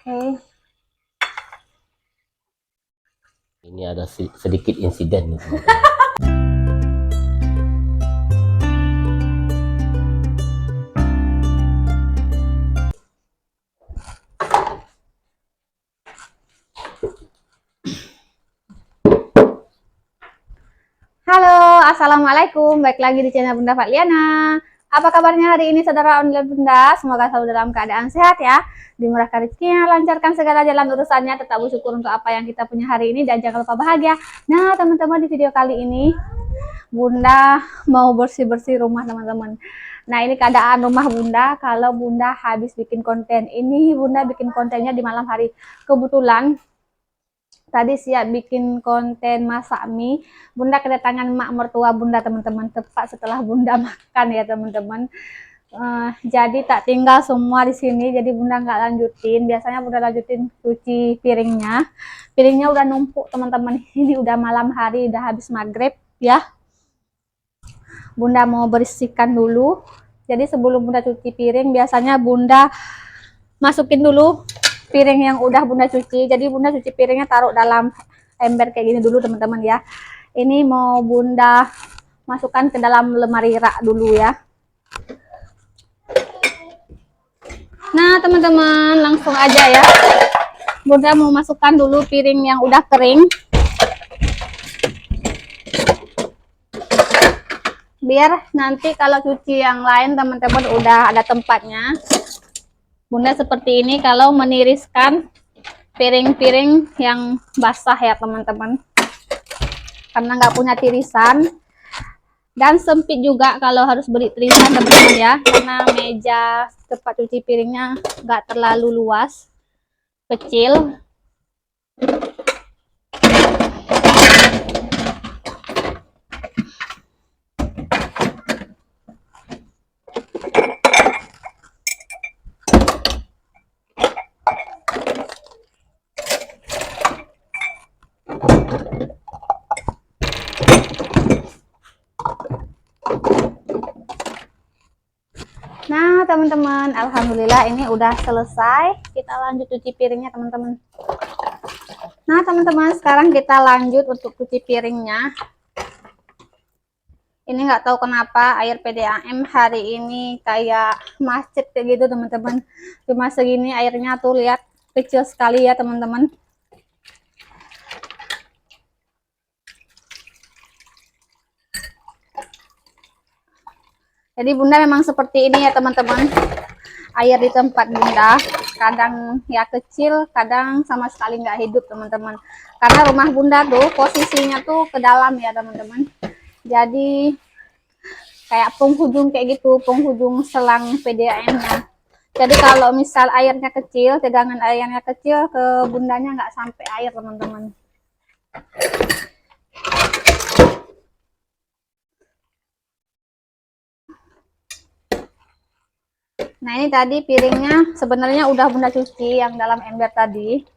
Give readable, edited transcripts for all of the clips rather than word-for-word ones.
Oke. Ini ada sedikit insiden nih teman-teman. Halo, assalamualaikum. Baik lagi di channel Bunda Fatliana. Apa kabarnya hari ini saudara online Bunda? Semoga selalu dalam keadaan sehat ya. Dimurahkan rezekinya, lancarkan segala jalan urusannya, tetap bersyukur untuk apa yang kita punya hari ini dan jangan lupa bahagia. Nah, teman-teman, di video kali ini Bunda mau bersih-bersih rumah teman-teman. Nah, ini keadaan rumah Bunda kalau Bunda habis bikin konten. Ini Bunda bikin kontennya di malam hari. Kebetulan tadi siap bikin konten masak mie. Bunda kedatangan mak mertua Bunda teman-teman, tepat setelah Bunda makan ya teman-teman. Jadi tak tinggal semua di sini, jadi Bunda nggak lanjutin. Biasanya Bunda lanjutin cuci piringnya. Piringnya udah numpuk teman-teman. Ini udah malam hari, udah habis maghrib ya. Bunda mau bersihkan dulu. Jadi sebelum Bunda cuci piring, biasanya Bunda masukin dulu piring yang udah Bunda cuci. Jadi Bunda cuci piringnya taruh dalam ember kayak gini dulu teman-teman ya. Ini mau Bunda masukkan ke dalam lemari rak dulu ya. Nah teman-teman, langsung aja ya. Bunda mau masukkan dulu piring yang udah kering, biar nanti kalau cuci yang lain teman-teman udah ada tempatnya. Bunda seperti ini kalau meniriskan piring-piring yang basah ya teman-teman, karena nggak punya tirisan. Dan sempit juga kalau harus beli tirisan teman-teman ya, karena meja tempat cuci piringnya nggak terlalu luas, kecil. Nah teman-teman, alhamdulillah ini udah selesai. Kita lanjut cuci piringnya teman-teman. Nah teman-teman, sekarang kita lanjut untuk cuci piringnya. Ini nggak tahu kenapa air PDAM hari ini kayak macet kayak gitu teman-teman. Cuma segini airnya tuh, lihat kecil sekali ya teman-teman. Jadi Bunda memang seperti ini ya teman-teman. Air di tempat Bunda kadang ya kecil, kadang sama sekali nggak hidup teman-teman. Karena rumah Bunda tuh posisinya tuh ke dalam ya teman-teman. Jadi kayak penghujung kayak gitu, penghujung selang PDAM-nya. Jadi kalau misal airnya kecil, tegangan airnya kecil, ke Bundanya nggak sampai air teman-teman. Nah ini tadi piringnya sebenarnya udah Bunda cuci yang dalam ember tadi.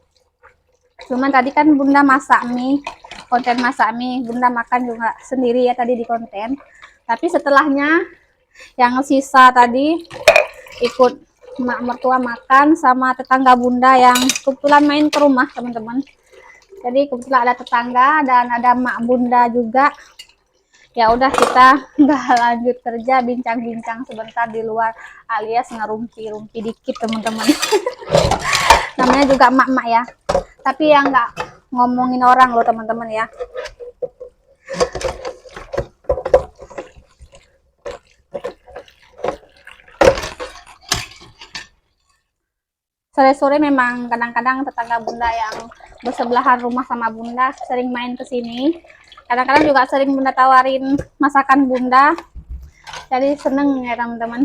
Cuman tadi kan Bunda masak mie, konten masak mie, Bunda makan juga sendiri ya tadi di konten. Tapi setelahnya yang sisa tadi ikut mak mertua makan sama tetangga Bunda yang kebetulan main ke rumah teman-teman. Jadi kebetulan ada tetangga dan ada mak Bunda juga. Ya udah kita nggak lanjut kerja, bincang-bincang sebentar di luar alias ngerumpi-rumpi dikit teman-teman. Namanya juga emak-emak ya, tapi yang nggak ngomongin orang loh teman-teman ya. Sore-sore memang kadang-kadang tetangga Bunda yang bersebelahan rumah sama Bunda sering main ke sini. Kadang-kadang juga sering Bunda tawarin masakan Bunda. Jadi seneng ya teman-teman.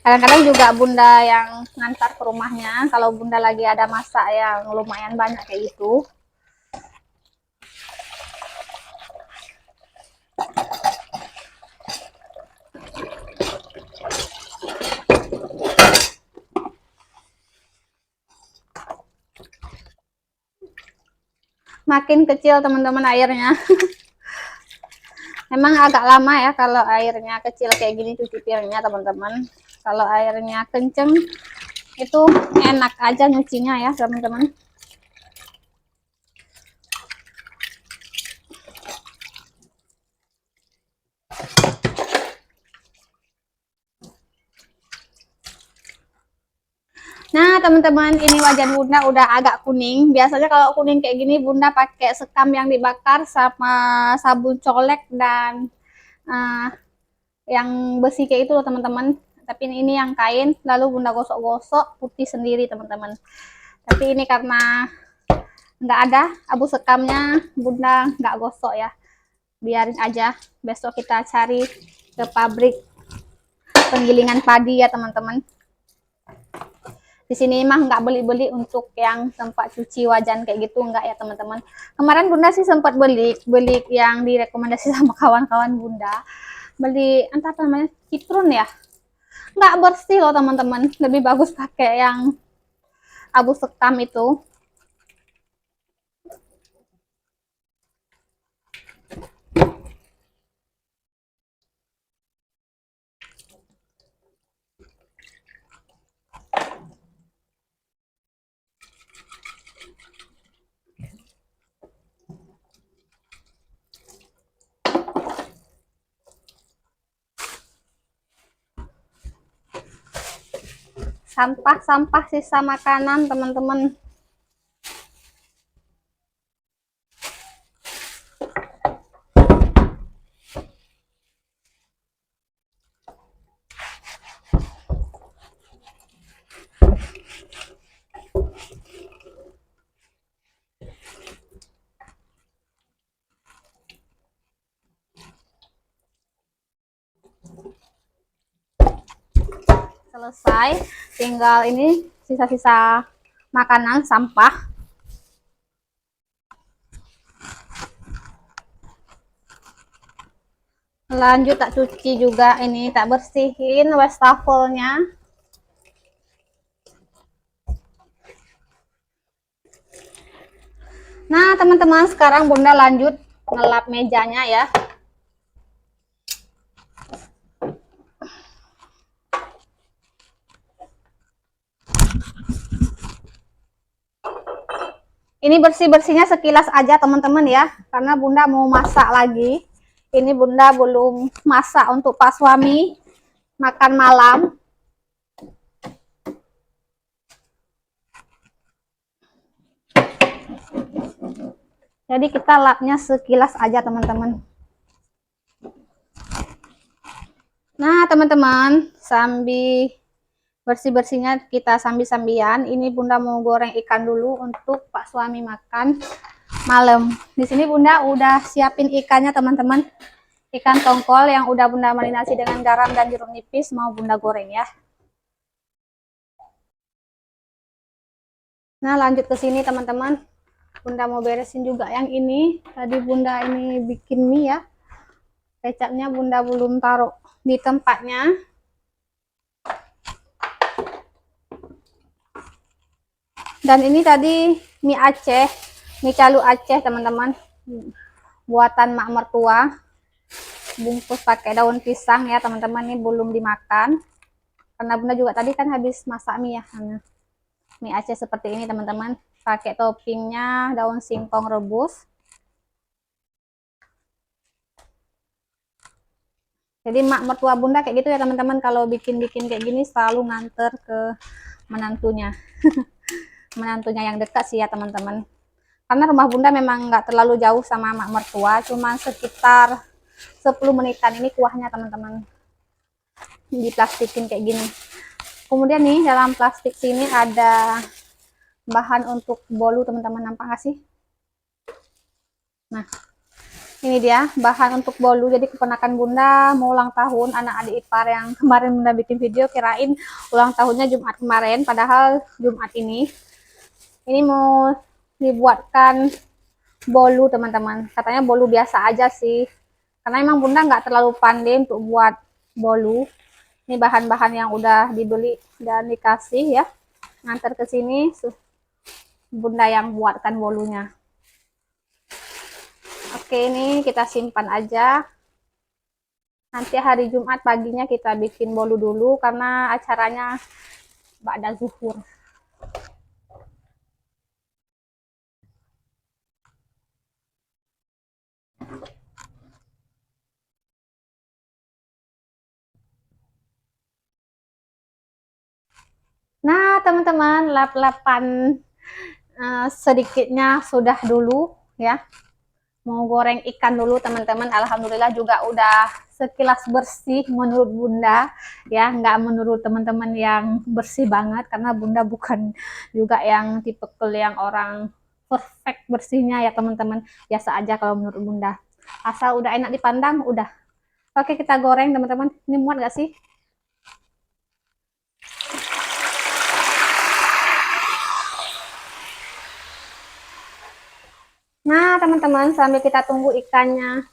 Kadang-kadang juga Bunda yang ngantar ke rumahnya kalau Bunda lagi ada masak yang lumayan banyak kayak gitu. Makin kecil teman-teman airnya. Memang agak lama ya kalau airnya kecil kayak gini cuci piringnya teman-teman. Kalau airnya kenceng itu enak aja nyucinya ya teman-teman. Nah teman-teman, ini wajan bunda udah agak kuning. Biasanya kalau kuning kayak gini bunda pakai sekam yang dibakar sama sabun colek dan yang besi kayak itu loh teman-teman. Tapi ini yang kain, lalu bunda gosok-gosok putih sendiri teman-teman. Tapi ini karena nggak ada abu sekamnya, bunda nggak gosok ya, biarin aja. Besok kita cari ke pabrik penggilingan padi ya teman-teman. Di sini mah nggak beli-beli untuk yang tempat cuci wajan kayak gitu, nggak ya teman-teman. Kemarin bunda sih sempat beli yang direkomendasi sama kawan-kawan bunda, beli entah apa namanya, citron ya, nggak bersih loh teman-teman. Lebih bagus pakai yang abu sekam itu. Sampah-sampah sisa makanan teman-teman. Selesai, tinggal ini sisa-sisa makanan sampah. Lanjut tak cuci juga, ini tak bersihin wastafelnya. Nah teman-teman, sekarang bunda lanjut ngelap mejanya ya. Ini bersih-bersihnya sekilas aja teman-teman ya, karena bunda mau masak lagi. Ini bunda belum masak untuk pak suami makan malam. Jadi kita lapnya sekilas aja teman-teman. Nah teman-teman, sambil bersih-bersihnya kita sambil-sambian. Ini bunda mau goreng ikan dulu untuk pak suami makan malam. Di sini bunda udah siapin ikannya teman-teman. Ikan tongkol yang udah bunda marinasi dengan garam dan jeruk nipis, mau bunda goreng ya. Nah lanjut ke sini teman-teman, bunda mau beresin juga yang ini. Tadi bunda ini bikin mie ya, kecapnya bunda belum taruh di tempatnya. Dan ini tadi mie Aceh, mie calu Aceh teman-teman, buatan mak mertua, bungkus pakai daun pisang ya teman-teman. Ini belum dimakan karena bunda juga tadi kan habis masak mie ya. Mie Aceh seperti ini teman-teman, pakai toppingnya daun singkong rebus. Jadi mak mertua bunda kayak gitu ya teman-teman, kalau bikin-bikin kayak gini selalu nganter ke menantunya. Menantunya yang dekat sih ya teman-teman, karena rumah bunda memang nggak terlalu jauh sama mak mertua, cuma sekitar 10 menitan ini kuahnya teman-teman. Diplastikin kayak gini. Kemudian nih dalam plastik sini ada bahan untuk bolu teman-teman, nampak nggak sih? Nah ini dia bahan untuk bolu. Jadi keponakan bunda mau ulang tahun, anak adik ipar yang kemarin bunda bikin video kirain ulang tahunnya Jumat kemarin, padahal Jumat ini mau dibuatkan bolu teman-teman. Katanya bolu biasa aja sih, karena emang bunda nggak terlalu pandai untuk buat bolu. Ini bahan-bahan yang udah dibeli dan dikasih ya, ngantar ke sini bunda yang buatkan bolunya. Oke, ini kita simpan aja, nanti hari Jumat paginya kita bikin bolu dulu, karena acaranya ba'da zuhur. Nah, teman-teman, lap-lapan sedikitnya sudah dulu ya. Mau goreng ikan dulu teman-teman. Alhamdulillah juga udah sekilas bersih menurut Bunda ya, nggak menurut teman-teman yang bersih banget, karena Bunda bukan juga yang tipe yang orang perfect bersihnya ya teman-teman. Biasa aja kalau menurut Bunda, asal udah enak dipandang udah. Oke, kita goreng teman-teman. Ini muat gak sih? Nah teman-teman, sambil kita tunggu ikannya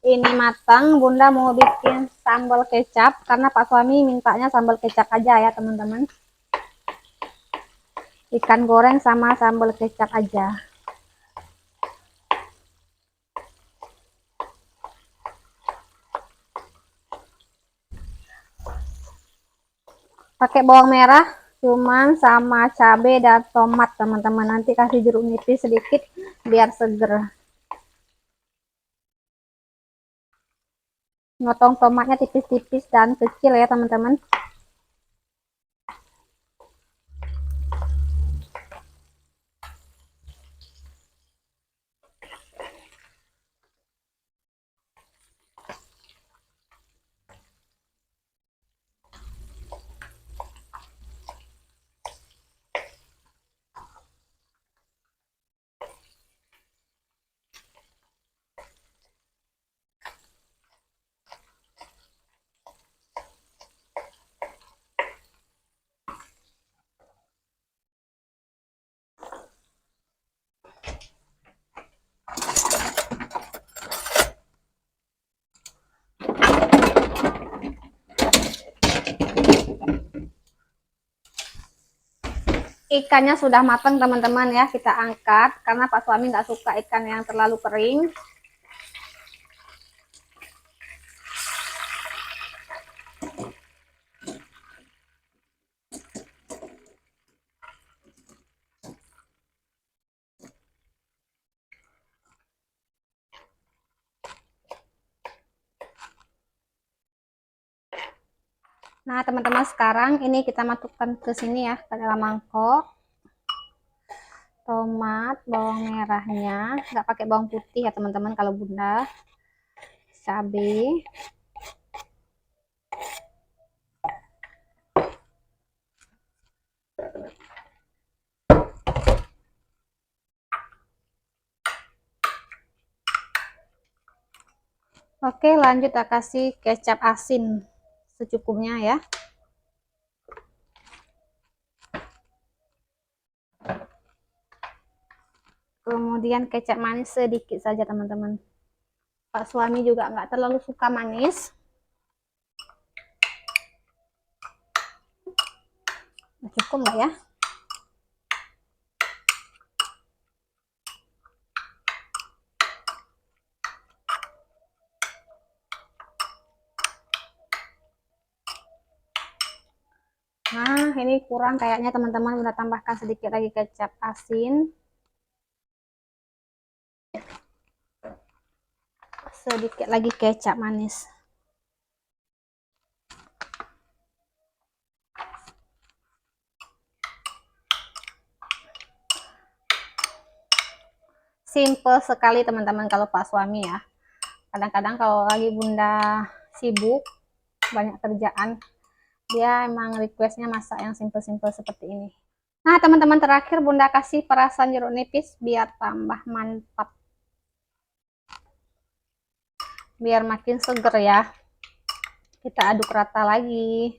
ini matang, Bunda mau bikin sambal kecap, karena Pak suami mintanya sambal kecap aja ya teman-teman. Ikan goreng sama sambal kecap aja. Pakai bawang merah cuman, sama cabai dan tomat teman-teman. Nanti kasih jeruk nipis sedikit biar seger. Potong tomatnya tipis-tipis dan kecil ya teman-teman. Ikannya sudah matang teman-teman ya, kita angkat karena Pak suami nggak suka ikan yang terlalu kering. Nah teman-teman, sekarang ini kita masukkan ke sini ya, ke dalam mangkok. Tomat, bawang merahnya, nggak pakai bawang putih ya teman-teman kalau Bunda. Cabai, oke lanjut kita kasih kecap asin secukupnya ya. Kemudian kecap manis sedikit saja teman-teman. Pak suami juga nggak terlalu suka manis. Cukup nggak ya? Nah ini kurang kayaknya teman-teman, udah tambahkan sedikit lagi kecap asin. Sedikit lagi kecap manis. Simple sekali teman-teman kalau Pak suami ya. Kadang-kadang kalau lagi Bunda sibuk banyak kerjaan, dia emang requestnya masak yang simple-simple seperti ini. Nah teman-teman, terakhir Bunda kasih perasan jeruk nipis biar tambah mantap, biar makin seger ya. Kita aduk rata lagi.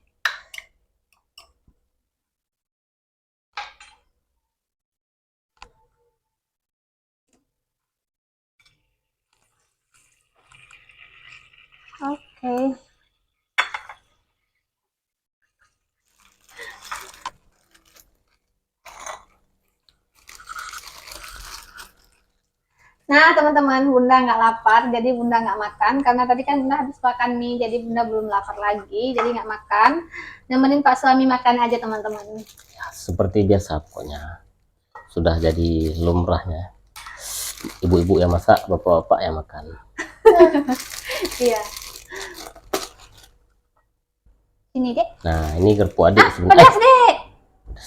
Oke. Nah teman-teman, Bunda nggak lapar, jadi Bunda nggak makan. Karena tadi kan Bunda habis makan mie, jadi Bunda belum lapar lagi, jadi nggak makan. Nemenin Pak suami makan aja teman-teman. Ya, seperti biasa pokoknya. Sudah jadi lumrahnya. Ibu-ibu yang masak, bapak-bapak yang makan. Iya. Ini dek. Nah, ini kerupuk adik sebenarnya. Pedas dek.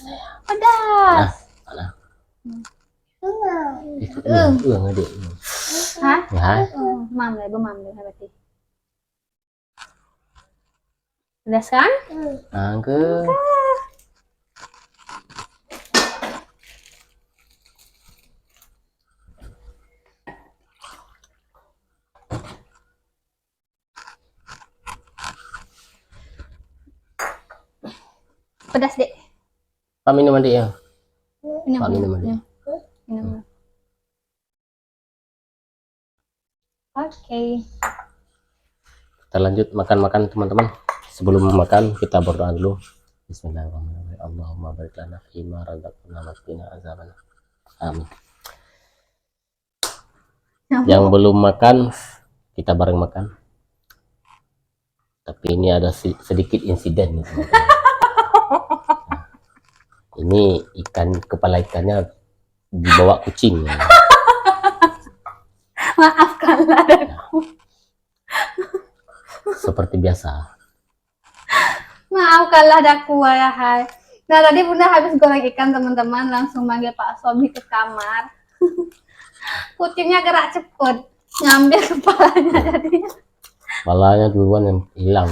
Nah, Pedas. mana? Itu adik. Hah? Ya, Mam deh, bemam deh berarti. Pedas kan? angke. Pedas dek. Pak minum adik ya. Minum, Pak minum adik. minum. Oke. Kita lanjut makan-makan teman-teman. Sebelum makan kita berdoa dulu. Bismillahirrahmanirrahim. Allahumma barik lana fima razaqtana wa qina azabannar. Amin. Yang belum makan kita bareng makan. Tapi ini ada sedikit insiden nih, teman-teman. Nah, ini kepala ikannya dibawa kucing ya. Maafkanlah adikku. Seperti biasa. Maafkanlah adikku wahai. Nah tadi bunda habis goreng ikan teman-teman, langsung manggil Pak suami ke kamar. Kucingnya gerak cepet, ngambil kepalanya jadinya. Kepalanya duluan yang hilang.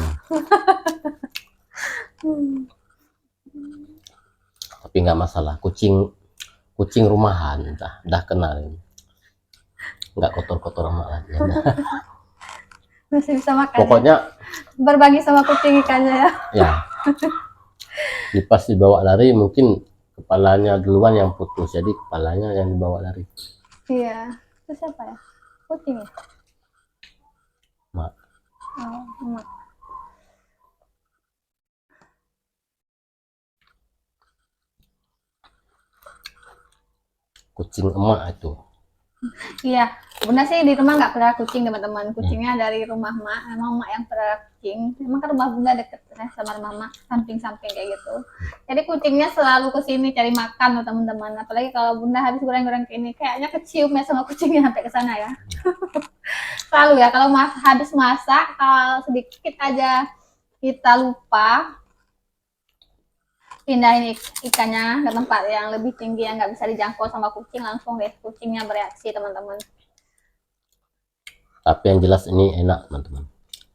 Tapi nggak masalah, kucing rumahan dah kenal ini. Nggak kotor-kotor amat lagi. Masih bisa makan. Pokoknya berbagi sama kucing ikannya ya. ya. Pas dibawa lari mungkin kepalanya duluan yang putus, jadi kepalanya yang dibawa lari. Iya. Itu siapa ya? Kucing ya? Mak. Oh, emak. Kucing emak itu. Iya, bunda sih di rumah nggak pelihara kucing teman-teman. Kucingnya dari rumah mak, emang mak yang pelihara kucing. Emang kan rumah bunda deket ya, sama rumah mak, samping-samping kayak gitu. Jadi kucingnya selalu kesini cari makan loh teman-teman. Apalagi kalau bunda habis goreng-goreng kayak ini, kayaknya kecium ya sama kucingnya sampai ke sana ya. Selalu ya, kalau habis masak, kalau sedikit aja kita lupa, pindahin ikannya ke tempat yang lebih tinggi yang nggak bisa dijangkau sama kucing, langsung deh kucingnya bereaksi teman-teman. Tapi yang jelas ini enak teman-teman.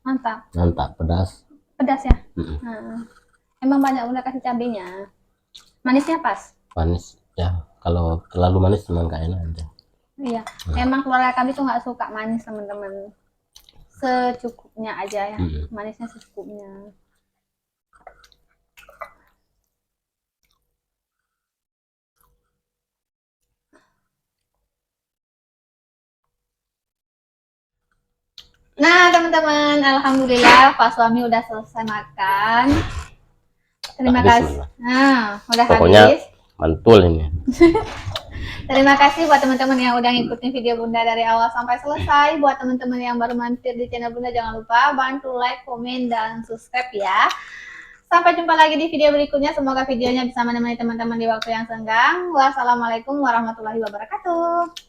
Mantap, pedas ya. Mm-mm. Emang banyak udah kasih cabenya, manisnya pas. Manis ya, kalau terlalu manis memang nggak enak aja. Iya, emang keluarga kami tuh nggak suka manis teman-teman, secukupnya aja ya. Manisnya secukupnya. Nah teman-teman, alhamdulillah Pak suami udah selesai makan. Terima kasih. Nah, udah pokoknya habis. Mantul ini. Terima kasih buat teman-teman yang udah ngikutin video bunda dari awal sampai selesai. Buat teman-teman yang baru mampir di channel bunda, jangan lupa bantu like, komen, dan subscribe ya. Sampai jumpa lagi di video berikutnya. Semoga videonya bisa menemani teman-teman di waktu yang senggang. Wassalamualaikum warahmatullahi wabarakatuh.